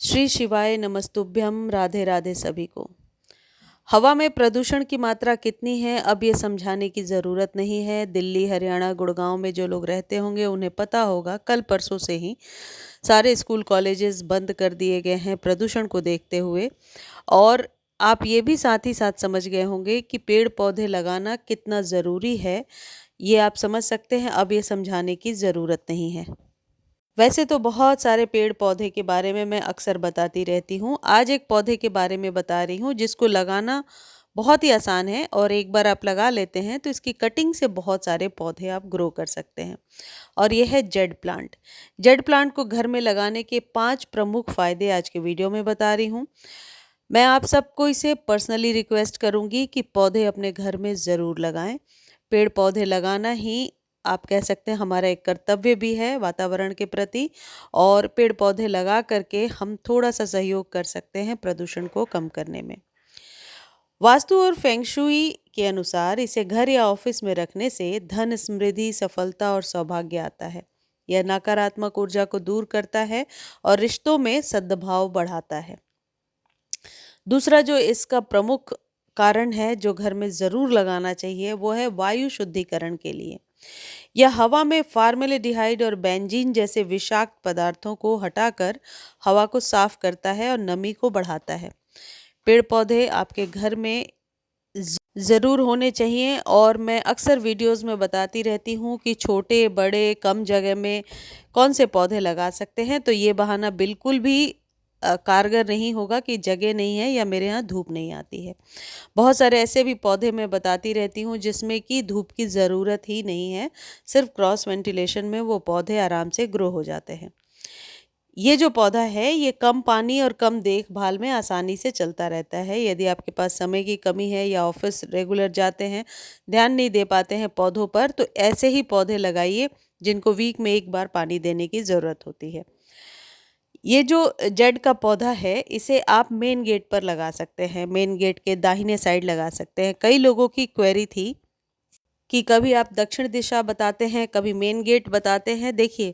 श्री शिवाय नमस्तुभ्यम। राधे राधे सभी को। हवा में प्रदूषण की मात्रा कितनी है अब ये समझाने की ज़रूरत नहीं है। दिल्ली, हरियाणा, गुड़गांव में जो लोग रहते होंगे उन्हें पता होगा। कल परसों से ही सारे स्कूल कॉलेजेस बंद कर दिए गए हैं प्रदूषण को देखते हुए। और आप ये भी साथ ही साथ समझ गए होंगे कि पेड़ पौधे लगाना कितना ज़रूरी है। ये आप समझ सकते हैं, अब ये समझाने की ज़रूरत नहीं है। वैसे तो बहुत सारे पेड़ पौधे के बारे में मैं अक्सर बताती रहती हूँ। आज एक पौधे के बारे में बता रही हूँ जिसको लगाना बहुत ही आसान है, और एक बार आप लगा लेते हैं तो इसकी कटिंग से बहुत सारे पौधे आप ग्रो कर सकते हैं। और यह है जेड प्लांट। जेड प्लांट को घर में लगाने के 5 प्रमुख फायदे आज के वीडियो में बता रही हूँ। मैं आप सबको इसे पर्सनली रिक्वेस्ट करूँगी कि पौधे अपने घर में ज़रूर लगाएं। पेड़ पौधे लगाना ही आप कह सकते हैं हमारा एक कर्तव्य भी है वातावरण के प्रति। और पेड़ पौधे लगा करके हम थोड़ा सा सहयोग कर सकते हैं प्रदूषण को कम करने में। वास्तु और फेंग शुई के अनुसार इसे घर या ऑफिस में रखने से धन, समृद्धि, सफलता और सौभाग्य आता है। यह नकारात्मक ऊर्जा को दूर करता है और रिश्तों में सद्भाव बढ़ाता है। दूसरा जो इसका प्रमुख कारण है जो घर में ज़रूर लगाना चाहिए वो है वायु शुद्धिकरण के लिए। यह हवा में फॉर्मेल्डिहाइड और बेंजीन जैसे विषाक्त पदार्थों को हटाकर हवा को साफ करता है और नमी को बढ़ाता है। पेड़ पौधे आपके घर में ज़रूर होने चाहिए, और मैं अक्सर वीडियोस में बताती रहती हूँ कि छोटे बड़े कम जगह में कौन से पौधे लगा सकते हैं। तो ये बहाना बिल्कुल भी कारगर नहीं होगा कि जगह नहीं है या मेरे यहाँ धूप नहीं आती है। बहुत सारे ऐसे भी पौधे मैं बताती रहती हूँ जिसमें कि धूप की ज़रूरत ही नहीं है, सिर्फ क्रॉस वेंटिलेशन में वो पौधे आराम से ग्रो हो जाते हैं। ये जो पौधा है ये कम पानी और कम देखभाल में आसानी से चलता रहता है। यदि आपके पास समय की कमी है या ऑफिस रेगुलर जाते हैं, ध्यान नहीं दे पाते हैं पौधों पर, तो ऐसे ही पौधे लगाइए जिनको वीक में एक बार पानी देने की ज़रूरत होती है। ये जो जेड का पौधा है इसे आप मेन गेट पर लगा सकते हैं, मेन गेट के दाहिने साइड लगा सकते हैं। कई लोगों की क्वेरी थी कि कभी आप दक्षिण दिशा बताते हैं, कभी मेन गेट बताते हैं। देखिए,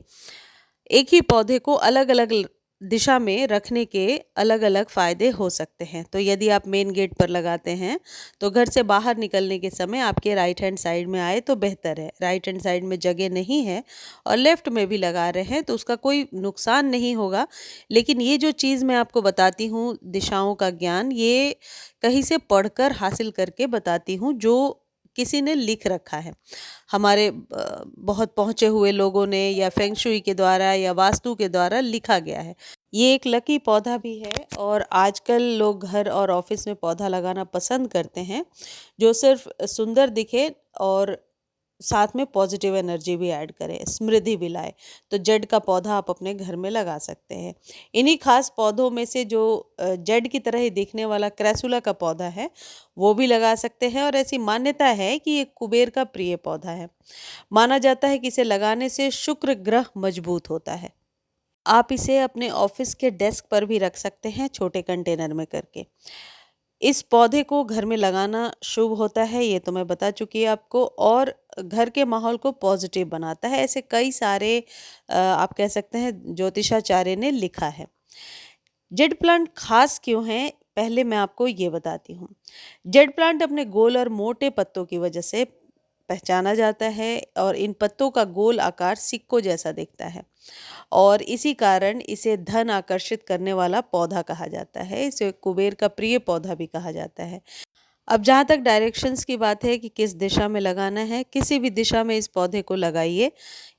एक ही पौधे को अलग अलग दिशा में रखने के अलग अलग फायदे हो सकते हैं। तो यदि आप मेन गेट पर लगाते हैं तो घर से बाहर निकलने के समय आपके राइट हैंड साइड में आए तो बेहतर है। राइट हैंड साइड में जगह नहीं है और लेफ्ट में भी लगा रहे हैं तो उसका कोई नुकसान नहीं होगा। लेकिन ये जो चीज़ मैं आपको बताती हूँ, दिशाओं का ज्ञान, ये कहीं से पढ़कर हासिल करके बताती हूँ जो किसी ने लिख रखा है। हमारे बहुत पहुँचे हुए लोगों ने या फेंग शुई के द्वारा या वास्तु के द्वारा लिखा गया है। ये एक लकी पौधा भी है, और आजकल लोग घर और ऑफिस में पौधा लगाना पसंद करते हैं जो सिर्फ सुंदर दिखे और साथ में पॉजिटिव एनर्जी भी ऐड करे, समृद्धि भी लाए। तो जेड का पौधा आप अपने घर में लगा सकते हैं। इन्हीं खास पौधों में से जो जेड की तरह ही दिखने वाला क्रैसुला का पौधा है वो भी लगा सकते हैं। और ऐसी मान्यता है कि ये कुबेर का प्रिय पौधा है। माना जाता है कि इसे लगाने से शुक्र ग्रह मजबूत होता है। आप इसे अपने ऑफिस के डेस्क पर भी रख सकते हैं, छोटे कंटेनर में करके। इस पौधे को घर में लगाना शुभ होता है, ये तो मैं बता चुकी है आपको, और घर के माहौल को पॉजिटिव बनाता है। ऐसे कई सारे आप कह सकते हैं ज्योतिषाचार्य ने लिखा है। जेड प्लांट खास क्यों है, पहले मैं आपको ये बताती हूँ। जेड प्लांट अपने गोल और मोटे पत्तों की वजह से पहचाना जाता है, और इन पत्तों का गोल आकार सिक्कों जैसा दिखता है, और इसी कारण इसे धन आकर्षित करने वाला पौधा कहा जाता है। इसे कुबेर का प्रिय पौधा भी कहा जाता है। अब जहाँ तक डायरेक्शंस की बात है कि किस दिशा में लगाना है, किसी भी दिशा में इस पौधे को लगाइए,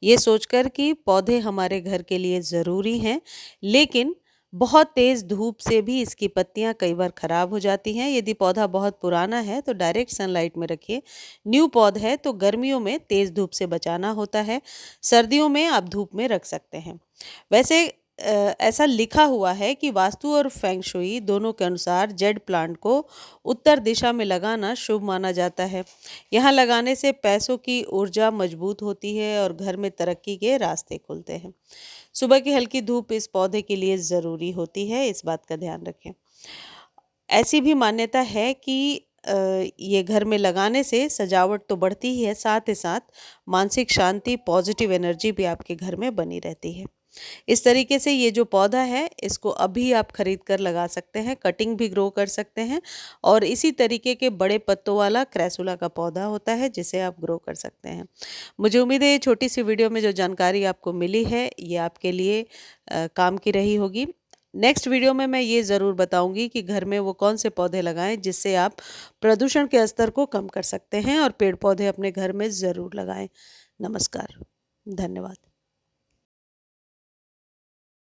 ये सोचकर कि पौधे हमारे घर के लिए ज़रूरी हैं। लेकिन बहुत तेज़ धूप से भी इसकी पत्तियां कई बार ख़राब हो जाती हैं। यदि पौधा बहुत पुराना है तो डायरेक्ट सनलाइट में रखिए। न्यू पौधा है तो गर्मियों में तेज़ धूप से बचाना होता है, सर्दियों में आप धूप में रख सकते हैं। वैसे ऐसा लिखा हुआ है कि वास्तु और फेंग शुई दोनों के अनुसार जेड प्लांट को उत्तर दिशा में लगाना शुभ माना जाता है। यहाँ लगाने से पैसों की ऊर्जा मजबूत होती है और घर में तरक्की के रास्ते खुलते हैं। सुबह की हल्की धूप इस पौधे के लिए ज़रूरी होती है, इस बात का ध्यान रखें। ऐसी भी मान्यता है कि ये घर में लगाने से सजावट तो बढ़ती ही है, साथ ही साथ मानसिक शांति, पॉजिटिव एनर्जी भी आपके घर में बनी रहती है। इस तरीके से ये जो पौधा है इसको अभी आप खरीद कर लगा सकते हैं, कटिंग भी ग्रो कर सकते हैं। और इसी तरीके के बड़े पत्तों वाला क्रैसुला का पौधा होता है जिसे आप ग्रो कर सकते हैं। मुझे उम्मीद है ये छोटी सी वीडियो में जो जानकारी आपको मिली है ये आपके लिए काम की रही होगी। नेक्स्ट वीडियो में मैं ये ज़रूर बताऊंगी कि घर में वो कौन से पौधे लगाएं जिससे आप प्रदूषण के स्तर को कम कर सकते हैं, और पेड़ पौधे अपने घर में ज़रूर लगाएं। नमस्कार, धन्यवाद।